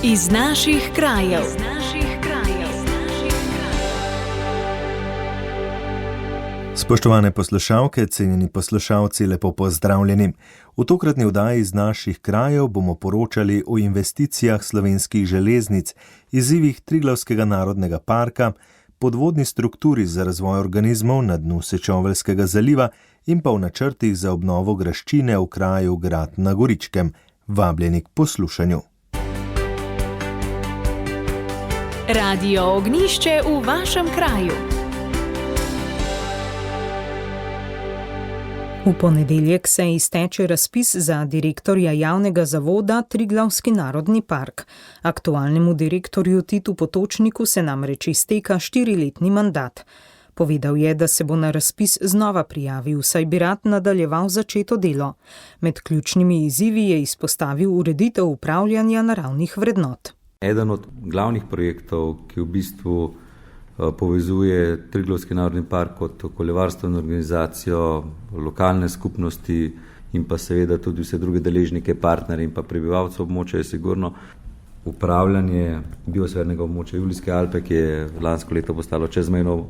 Iz naših krajev. Spoštovane poslušalke, cenjeni poslušalci, lepo pozdravljeni. V tokratni oddaji Iz naših krajev bomo poročali o investicijah Slovenskih železnic, izzivih Triglavskega narodnega parka, podvodni strukturi za razvoj organizmov na dnu Sečoveljskega zaliva in pa v načrtih za obnovo graščine v kraju Grad na Goričkem. Vabljeni k poslušanju. Radio Ognjišče v vašem kraju. V ponedeljek se izteče razpis za direktorja javnega zavoda Triglavski narodni park. Aktualnemu direktorju Titu Potočniku se namreč izteka 4-letni mandat. Povedal je, da se bo na razpis znova prijavil, saj bi rad nadaljeval začeto delo. Med ključnimi izzivi je izpostavil ureditev upravljanja naravnih vrednot. Eden od glavnih projektov, ki v bistvu povezuje Triglavski narodni park kot okoljevarstveno organizacijo, lokalne skupnosti in pa seveda tudi vse druge deležnike, partnerje in pa prebivalcev območja, je sigurno upravljanje biosfernega območja Julijske Alpe, ki je lansko leto postalo čezmejno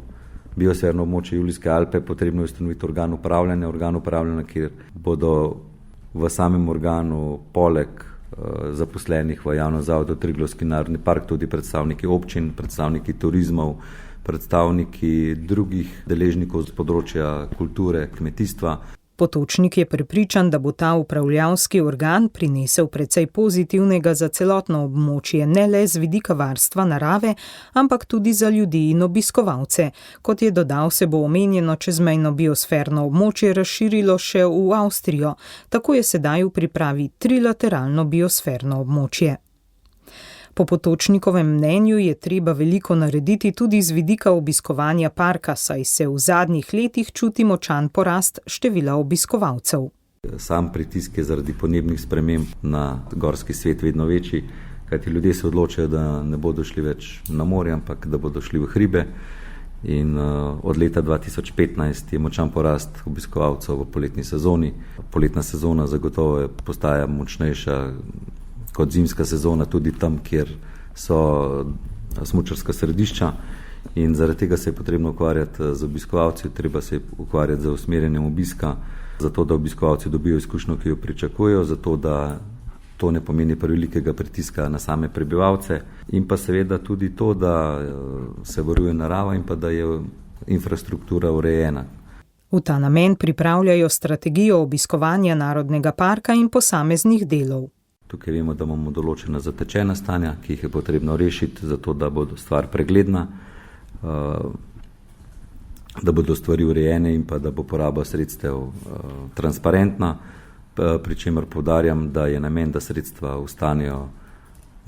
biosferno območje Julijske Alpe. Potrebno je ustanoviti organ upravljanja, kjer bodo v samem organu poleg zaposlenih v javnem zavodu Triglavski narodni park tudi predstavniki občin, predstavniki turizmov, predstavniki drugih deležnikov z področja kulture, kmetijstva. Potočnik je prepričan, da bo ta upravljavski organ prinesel precej pozitivnega za celotno območje, ne le z vidika varstva narave, ampak tudi za ljudi in obiskovalce. Kot je dodal, se bo omenjeno čezmejno biosferno območje razširilo še v Avstrijo. Tako je sedaj v pripravi trilateralno biosferno območje. Po Potočnikovem mnenju je treba veliko narediti tudi z vidika obiskovanja parka, saj se v zadnjih letih čuti močan porast števila obiskovalcev. Sam pritisk je zaradi podnebnih sprememb na gorski svet vedno večji, kajti ljudje se odločajo, da ne bodo šli več na morje, ampak da bodo šli v hribe. In od leta 2015 je močan porast obiskovalcev v poletni sezoni. Poletna sezona zagotovo postaja močnejša kot zimska sezona tudi tam, kjer so smučarska središča, in zaradi tega se je potrebno ukvarjati z obiskovalci, treba se je ukvarjati z usmerjanjem obiska, zato da obiskovalci dobijo izkušnjo, ki jo pričakujejo, zato da to ne pomeni prevelikega pritiska na same prebivalce, in pa seveda tudi to, da se varuje narava in pa da je infrastruktura urejena. V ta namen pripravljajo strategijo obiskovanja narodnega parka in posameznih delov. Tukaj vemo, da imamo določena zatečena stanja, ki jih je potrebno rešiti, zato da bodo stvar pregledna, da bodo stvari urejene in pa da bo poraba sredstev transparentna, pri čemer poudarjam, da je namen, da sredstva ostanejo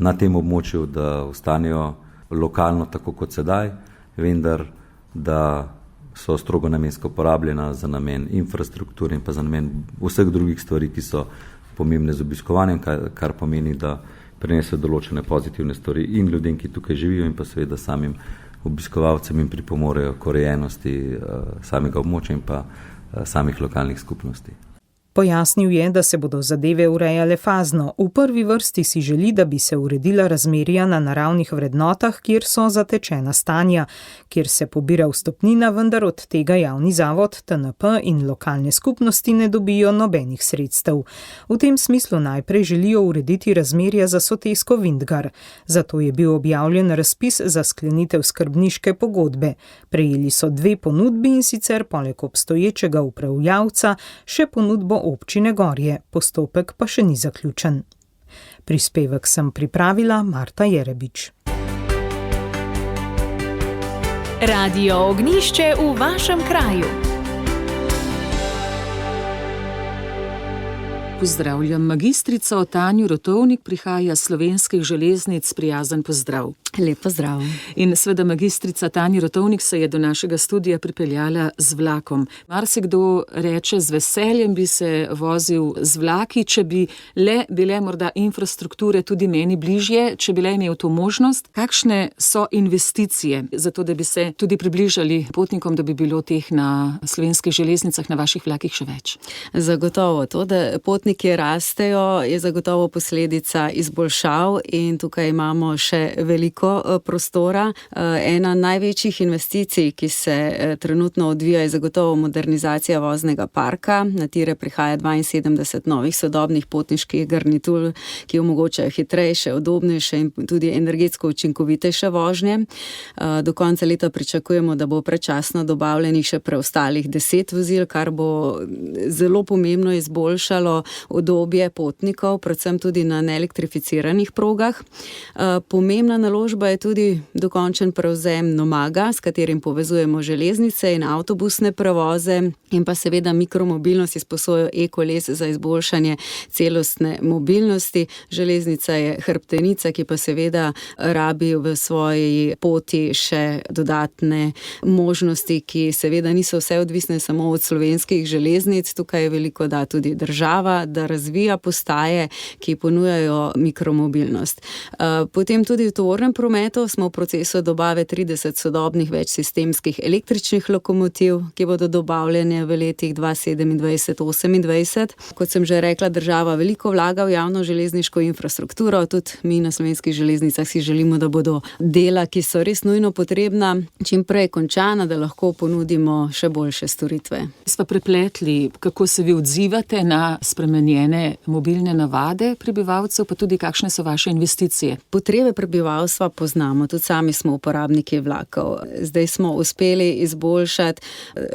na tem območju, da ostanejo lokalno tako kot sedaj, vendar da so strogo namensko porabljena za namen infrastrukture in pa za namen vseh drugih stvari, ki so pomembne z obiskovanjem, kar pomeni, da prinesejo določene pozitivne stvari in ljudem, ki tukaj živijo, in pa seveda samim obiskovalcem in pripomorejo k urejenosti samega območja in pa samih lokalnih skupnosti. Pojasnil je, da se bodo zadeve urejale fazno. V prvi vrsti si želi, da bi se uredila razmerja na naravnih vrednotah, kjer so zatečena stanja, kjer se pobira vstopnina, vendar od tega javni zavod, TNP in lokalne skupnosti ne dobijo nobenih sredstev. V tem smislu najprej želijo urediti razmerja za Sotesko Vintgar. Zato je bil objavljen razpis za sklenitev skrbniške pogodbe. Prejeli so 2 ponudbi, in sicer poleg obstoječega upravljavca še ponudbo občine Gorje. Postopek pa še ni zaključen. Prispevek sem pripravila Marta Jerebič. Radio Ognjišče v vašem kraju. Pozdravljam magistrico Tanjo Rotovnik, prihaja s Slovenskih železnic, prijazen pozdrav. Lep pozdrav. In seveda magistrica Tanja Rotovnik se je do našega studia pripeljala z vlakom. Marsikdo reče, z veseljem bi se vozil z vlaki, če bi le bile morda infrastrukture tudi meni bližje, če bi le imel to možnost. Kakšne so investicije za to, da bi se tudi približali potnikom, da bi bilo teh na slovenskih železnicah, na vaših vlakih še več? Zagotovo to, da potniki rastejo, je zagotovo posledica izboljšav in tukaj imamo še veliko prostora. Ena največjih investicij, ki se trenutno odvija, je zagotovo modernizacija voznega parka. Na tire prihaja 72 novih sodobnih potniških garnitur, ki omogočajo hitrejše, udobnejše in tudi energetsko učinkovitejše vožnje. Do konca leta pričakujemo, da bo predčasno dobavljenih še preostalih 10 vozil, kar bo zelo pomembno izboljšalo udobje potnikov, predvsem tudi na neelektrificiranih progah. Pomembna naložba je tudi dokončen prevzem Nomaga, s katerim povezujemo železnice in avtobusne prevoze, in pa seveda mikromobilnost izposojo e-koles za izboljšanje celostne mobilnosti. Železnica je hrbtenica, ki pa seveda rabi v svoji poti še dodatne možnosti, ki seveda niso vse odvisne samo od slovenskih železnic. Tukaj je veliko da tudi država, da razvija postaje, ki ponujajo mikromobilnost. Potem tudi v tovornem prometu smo v procesu dobave 30 sodobnih večsistemskih električnih lokomotiv, ki bodo dobavljene v letih 2027-2028. Kot sem že rekla, država veliko vlaga v javno železniško infrastrukturo, tudi mi na slovenskih železnicah si želimo, da bodo dela, ki so res nujno potrebna, čim prej končana, da lahko ponudimo še boljše storitve. Sva prepletli, kako se vi odzivate na spremenjene mobilne navade prebivalcev, pa tudi kakšne so vaše investicije? Potrebe prebivalstva poznamo, tudi sami smo uporabniki vlakov. Zdaj smo uspeli izboljšati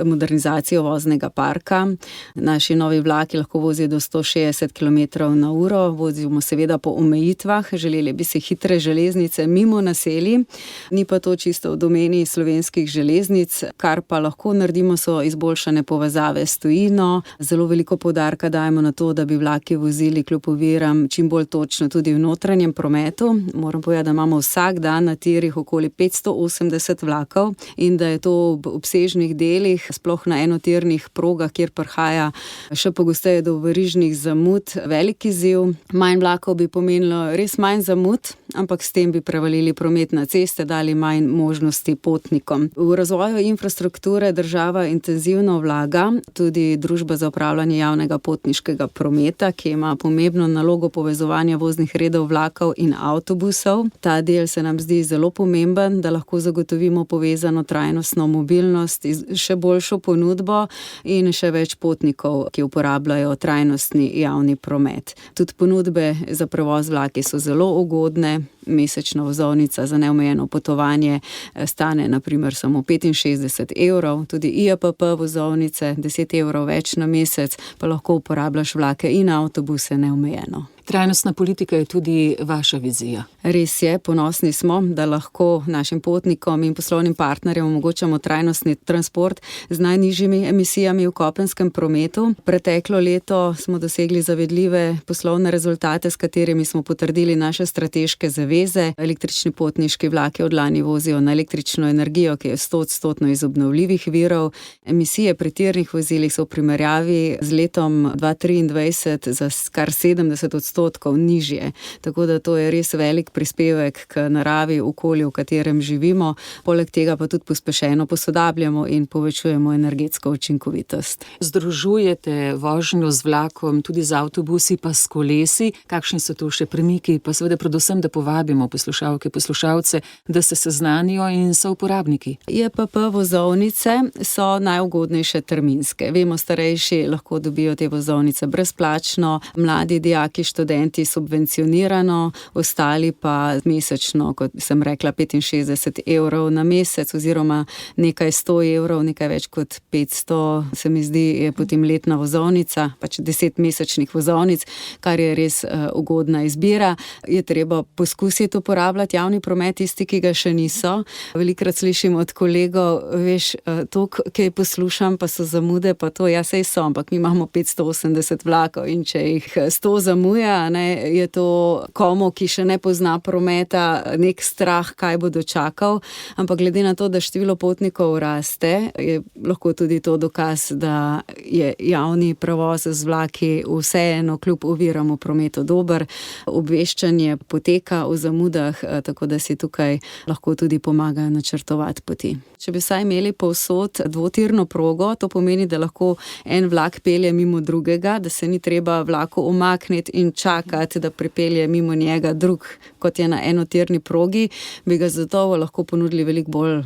modernizacijo voznega parka. Naši novi vlaki lahko vozijo do 160 km/h, vozimo seveda po omejitvah, želeli bi si hitre železnice mimo naselij, ni pa to čisto v domeni slovenskih železnic. Kar pa lahko naredimo, so izboljšane povezave s tujino. Zelo veliko poudarka dajemo na to, da bi vlaki vozili kljub oviram čim bolj točno tudi v notranjem prometu. Moram povedati, da imamo vsak dan na tirih okoli 580 vlakov in da je to v obsežnih delih, sploh na enotirnih progah, kjer prihaja še pogosteje do verižnih zamud, velik izziv. Manj vlakov bi pomenilo res manj zamud, ampak s tem bi prevalili promet na ceste, dali manj možnosti potnikom. V razvoju infrastrukture država intenzivno vlaga, tudi Družba za upravljanje javnega potniškega prometa, ki ima pomembno nalogo povezovanja voznih redov vlakov in avtobusov. Ta del se nam zdi zelo pomemben, da lahko zagotovimo povezano trajnostno mobilnost, še boljšo ponudbo in še več potnikov, ki uporabljajo trajnostni javni promet. Tudi ponudbe za prevoz vlaki so zelo ugodne. Mesečna vozovnica za neomejeno potovanje stane na primer samo 65 evrov, tudi IAPP vozovnice 10 evrov več na mesec, pa lahko uporabljaš vlake in avtobuse neomejeno. Trajnostna politika je tudi vaša vizija. Res je, ponosni smo, da lahko našim potnikom in poslovnim partnerjem omogočamo trajnostni transport z najnižjimi emisijami v kopenskem prometu. Preteklo leto smo dosegli zavedljive poslovne rezultate, s katerimi smo potrdili naše strateške zaveze. Električni potniški vlaki od lani vozijo na električno energijo, ki je 100% iz obnovljivih virov. Emisije pri tirnih vozilih so v primerjavi z letom 2023 za kar 70% nižje. Tako da to je res velik prispevek k naravi, okolju, v katerem živimo. Poleg tega pa tudi pospešeno posodabljamo in povečujemo energetsko učinkovitost. Združujete vožnjo z vlakom, tudi z avtobusi, pa s kolesi. Kakšni so tu še premiki? Pa seveda predvsem, da povabimo poslušalke, poslušalce, da se seznanijo in so uporabniki. IAPP vozovnice so najugodnejše terminske. Vemo, starejši lahko dobijo te vozovnice brezplačno, mladi dijaki, študenti subvencionirano, ostali pa mesečno, kot sem rekla, 65 evrov na mesec oziroma nekaj 100 evrov, nekaj več kot 500, se mi zdi, je potem letna vozovnica, pač 10 mesečnih vozovnic, kar je res ugodna izbira. Je treba poskusiti uporabljati javni promet, tisti, ki ga še niso. Velikrat slišim od kolegov, veš, to, kaj poslušam, pa so zamude, pa to, ja, sej so, ampak mi imamo 580 vlakov in če jih 100 zamuja, seveda je to komu, ki še ne pozna prometa, nek strah, kaj bo dočakal, ampak glede na to, da število potnikov raste, je lahko tudi to dokaz, da je javni prevoz z vlaki vseeno kljub oviram v prometu dober. Obveščanje poteka o zamudah, tako da si tukaj lahko tudi pomagajo načrtovati poti. Če bi vsaj imeli povsod dvotirno progo, to pomeni, da lahko en vlak pelje mimo drugega, da se ni treba vlaku umakniti in čakati, da pripelje mimo njega drug, kot je na enotirni progi, bi ga zato lahko ponudili veliko bolj.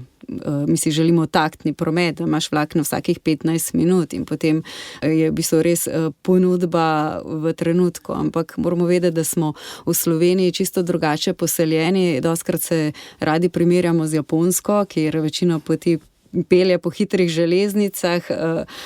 Mi si želimo taktni promet, da imaš vlak na vsakih 15 minut in potem je v bistvu res ponudba v trenutku. Ampak moramo vedeti, da smo v Sloveniji čisto drugače poseljeni. Dostikrat se radi primerjamo z Japonsko, kjer večino poti pelje po hitrih železnicah,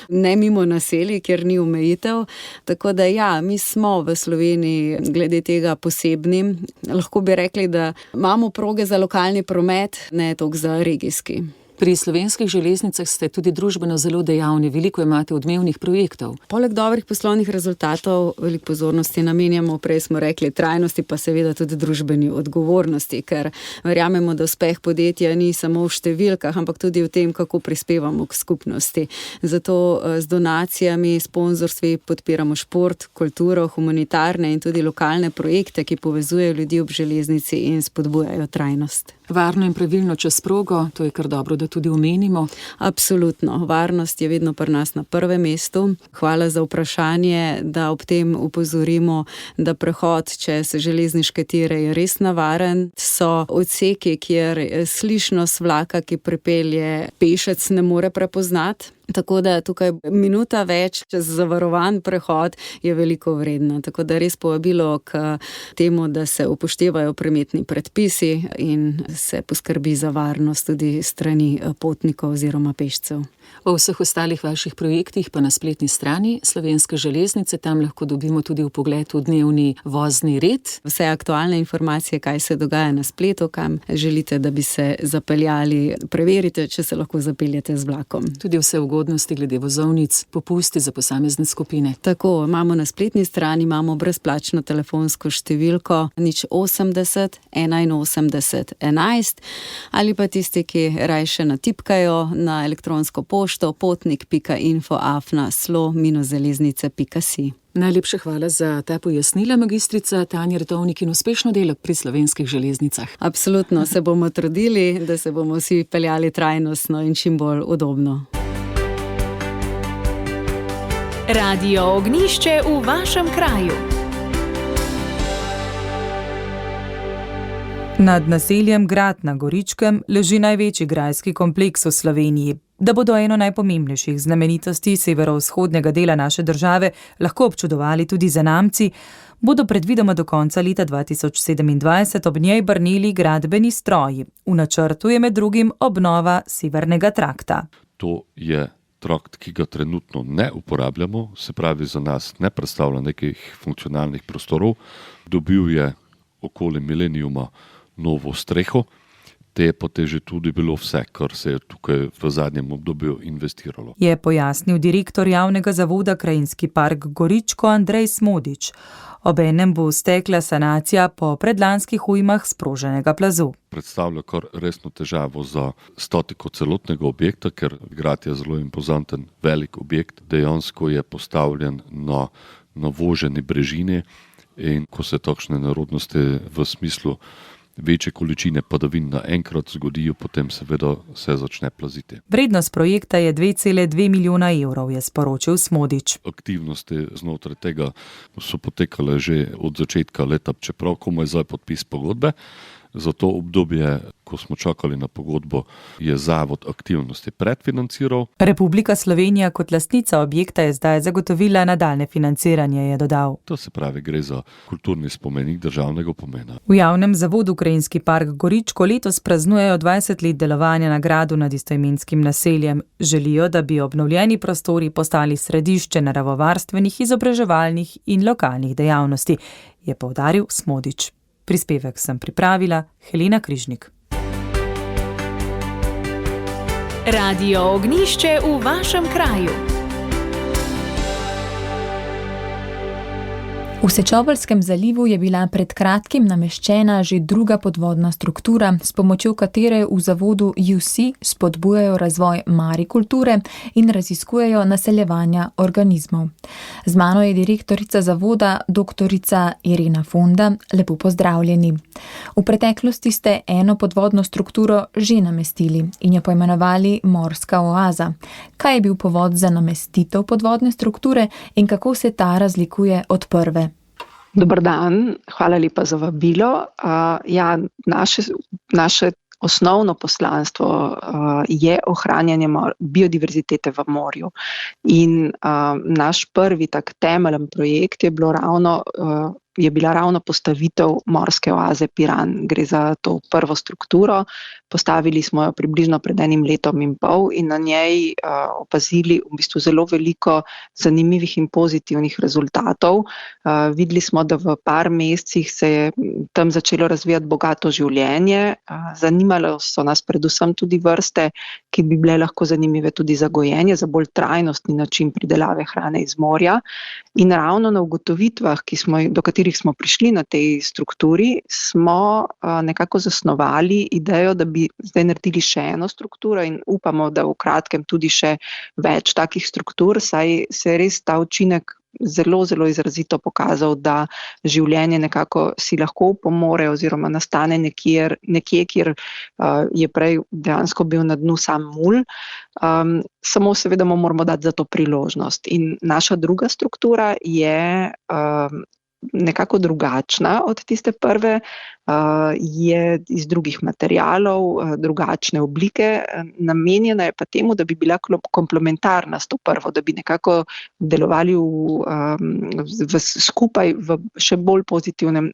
ne mimo naselij, kjer ni omejitev. Tako da mi smo v Sloveniji glede tega posebni. Lahko bi rekli, da imamo proge za lokalni promet, ne toliko za regijski. Pri Slovenskih železnicah ste tudi družbeno zelo dejavni, veliko imate odmevnih projektov. Poleg dobrih poslovnih rezultatov veliko pozornosti namenjamo, prej smo rekli, trajnosti, pa seveda tudi družbeni odgovornosti, ker verjamemo, da uspeh podjetja ni samo v številkah, ampak tudi v tem, kako prispevamo k skupnosti. Zato z donacijami, sponzorstvi podpiramo šport, kulturo, humanitarne in tudi lokalne projekte, ki povezujejo ljudi ob železnici in spodbujajo trajnost. Varno in pravilno čez progo, to je kar dobro, da tudi omenimo. Absolutno. Varnost je vedno pri nas na prvem mestu. Hvala za vprašanje, da ob tem upozorimo, da prehod čez železniške tire je res nevaren. So odseki, kjer slišnost vlaka, ki pripelje, pešec ne more prepoznati. Tako da tukaj minuta več čez zavarovan prehod je veliko vredna. Tako da res povabilo k temu, da se upoštevajo prometni predpisi in se poskrbi za varnost tudi strani potnikov oziroma pešcev. O vseh ostalih vaših projektih pa na spletni strani Slovenske železnice, tam lahko dobimo tudi vpogled v dnevni vozni red. Vse aktualne informacije, kaj se dogaja na spletu, kam želite, da bi se zapeljali, preverite, če se lahko zapeljete z vlakom. Tudi vse ugodnosti glede vozovnic, popusti za posamezne skupine. Tako, imamo na spletni strani brezplačno telefonsko številko 080 81 11 ali pa tisti, ki rajše natipkajo na elektronsko pošto potnik.info@slo-železnice.si. Najlepša hvala za ta pojasnila, magistrica Tanja Rotovnik, in uspešno delo pri Slovenskih železnicah. Absolutno se bomo trudili, da se bomo vsi peljali trajnostno in čim bolj udobno. Radio Ognjišče v vašem kraju. Nad naseljem Grad na Goričkem leži največji grajski kompleks v Sloveniji. Da bodo eno najpomembnejših znamenitosti severovzhodnega dela naše države lahko občudovali tudi zanamci, bodo predvidoma do konca leta 2027 ob njej brneli gradbeni stroji. V načrtu je med drugim obnova severnega trakta. To je trakt, ki ga trenutno ne uporabljamo, se pravi za nas ne predstavlja nekih funkcionalnih prostorov. Dobil je okoli milenijuma novo streho, te je pa že tudi bilo vse, kar se je tukaj v zadnjem obdobju investiralo. Je pojasnil direktor javnega zavoda Krajinski park Goričko Andrej Smodič. Obenem bo stekla sanacija po predlanskih ujmah sproženega plazu. Predstavlja kar resno težavo za statiko celotnega objekta, ker grad je zelo impozanten, velik objekt, dejansko je postavljen na voženi brežini in ko se takšne nerodnosti v smislu večje količine padavin naenkrat zgodijo, potem seveda se začne plaziti. Vrednost projekta je 2,2 milijona evrov, je sporočil Smodič. Aktivnosti znotraj tega so potekale že od začetka leta, čeprav komaj zdaj podpis pogodbe. Za to obdobje, ko smo čakali na pogodbo, je zavod aktivnosti predfinanciral. Republika Slovenija kot lastnica objekta je zdaj zagotovila nadaljne financiranje, je dodal. To se pravi, gre za kulturni spomenik državnega pomena. V javnem zavodu Krajinski park Goričko letos praznujejo 20 let delovanja na gradu nad istoimenskim naseljem. Želijo, da bi obnovljeni prostori postali središče naravovarstvenih, izobraževalnih in lokalnih dejavnosti, je poudaril Smodič. Prispevek sem pripravila Helena Križnik. Radio Ognjišče v vašem kraju. V Sečoveljskem zalivu je bila pred kratkim nameščena že druga podvodna struktura, s pomočjo katere v zavodu UC spodbujajo razvoj marikulture in raziskujejo naseljevanja organizmov. Z mano je direktorica zavoda, doktorica Irena Fonda. Lepo pozdravljeni. V preteklosti ste eno podvodno strukturo že namestili in jo poimenovali Morska oaza. Kaj je bil povod za namestitev podvodne strukture in kako se ta razlikuje od prve? Dober dan, hvala lepa za vabilo. Naše osnovno poslanstvo je ohranjanje biodiverzitete v morju. In naš prvi tak temeljen projekt je bila ravno postavitev Morske oaze Piran. Gre za to prvo strukturo. Postavili smo jo približno pred 1 letom in pol in na njej opazili v bistvu zelo veliko zanimivih in pozitivnih rezultatov. Videli smo, da v par mesecih se je tam začelo razvijati bogato življenje. Zanimalo so nas predvsem tudi vrste, ki bi bile lahko zanimive tudi za gojenje, za bolj trajnostni način pridelave hrane iz morja. In ravno na ugotovitvah, do katerih smo prišli na tej strukturi, smo nekako zasnovali idejo, da bi zdaj naredili še eno strukturo in upamo, da v kratkem tudi še več takih struktur, saj se je res ta učinek zelo, zelo izrazito pokazal, da življenje nekako si lahko pomore oziroma nastane nekje, kjer je prej dejansko bil na dnu sam mulj. Samo seveda moramo dati za to priložnost. In naša druga struktura je nekako drugačna od tiste prve, je iz drugih materialov, drugačne oblike, namenjena je pa temu, da bi bila komplementarna s to prvo, da bi nekako delovali skupaj v še bolj pozitivnem,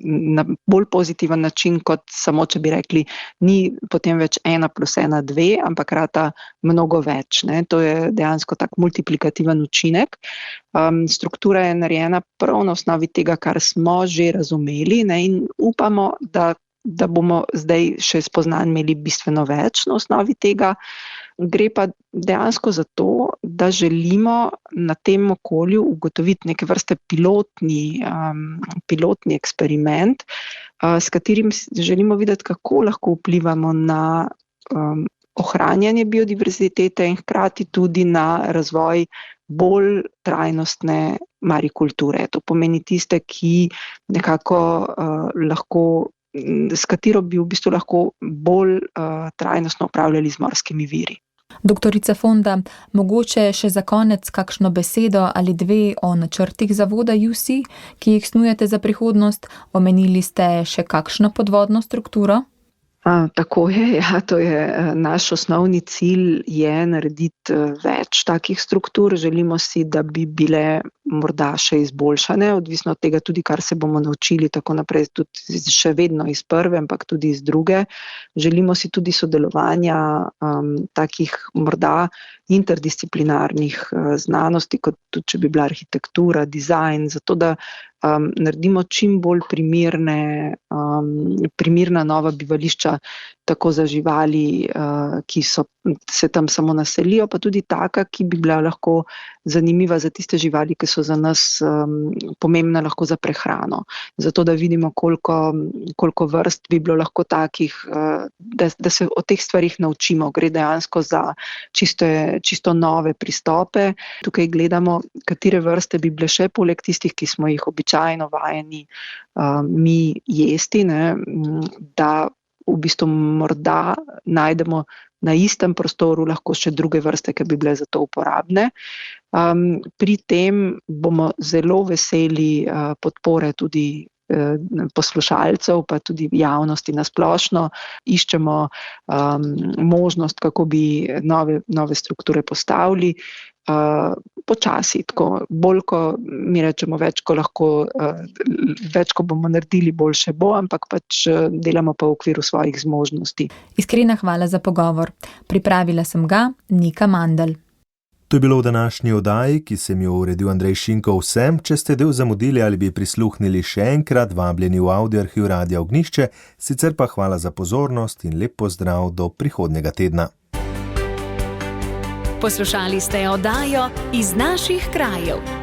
na bolj pozitiven način, kot samo, če bi rekli, ni potem več 1 + 1 = 2, ampak rata mnogo več. To je dejansko tak multiplikativen učinek. Struktura je narejena prav na osnovi tega, kar smo že razumeli, in upamo, da bomo zdaj še spoznanj imeli bistveno več na osnovi tega. Gre pa dejansko za to, da želimo na tem okolju ugotoviti neke vrste pilotni eksperiment, s katerim želimo videti, kako lahko vplivamo na ohranjanje biodiverzitete in hkrati tudi na razvoj bolj trajnostne marikulture. To pomeni tiste, ki nekako s katero bi v bistvu lahko bolj trajnostno upravljali z morskimi viri. Doktorica Fonda, mogoče še za konec kakšno besedo ali dve o načrtih zavoda UC, ki jih snujete za prihodnost. Omenili ste še kakšno podvodno strukturo? Tako je, to je naš osnovni cilj, je narediti več takih struktur. Želimo si, da bi bile morda še izboljšane, odvisno od tega tudi, kar se bomo naučili tako naprej, tudi še vedno iz prve, ampak tudi iz druge. Želimo si tudi sodelovanja takih morda interdisciplinarnih znanosti, kot tudi če bi bila arhitektura, dizajn, zato da naredimo čim bolj primirna nova bivališča, tako za živali, ki se tam samo naselijo, pa tudi taka, ki bi bila lahko zanimiva za tiste živali, ki so za nas pomembne lahko za prehrano. Zato, da vidimo, koliko vrst bi bilo lahko takih, da se o teh stvarih naučimo. Gre dejansko za čisto nove pristope. Tukaj gledamo, katere vrste bi bile še poleg tistih, ki smo jih običajno vajeni mi jesti, da v bistvu morda najdemo na istem prostoru lahko še druge vrste, ki bi bile za to uporabne. Pri tem bomo zelo veseli podpore tudi poslušalcev, pa tudi javnosti na splošno. Iščemo možnost, kako bi nove strukture postavili. Počasi, tako bolj, ko mi rečemo, več ko bomo naredili, boljše bo, ampak pač delamo pa v okviru svojih zmožnosti. Iskrena hvala za pogovor. Pripravila sem ga Nika Mandl. To je bilo v današnji oddaji, ki sem jo uredil Andrej Šinko. Vsem, če ste del zamudili ali bi prisluhnili še enkrat, vabljeni v Audioarhiv Radia Ognjišče, sicer pa hvala za pozornost in lep pozdrav do prihodnjega tedna. Poslušali ste oddajo Iz naših krajev.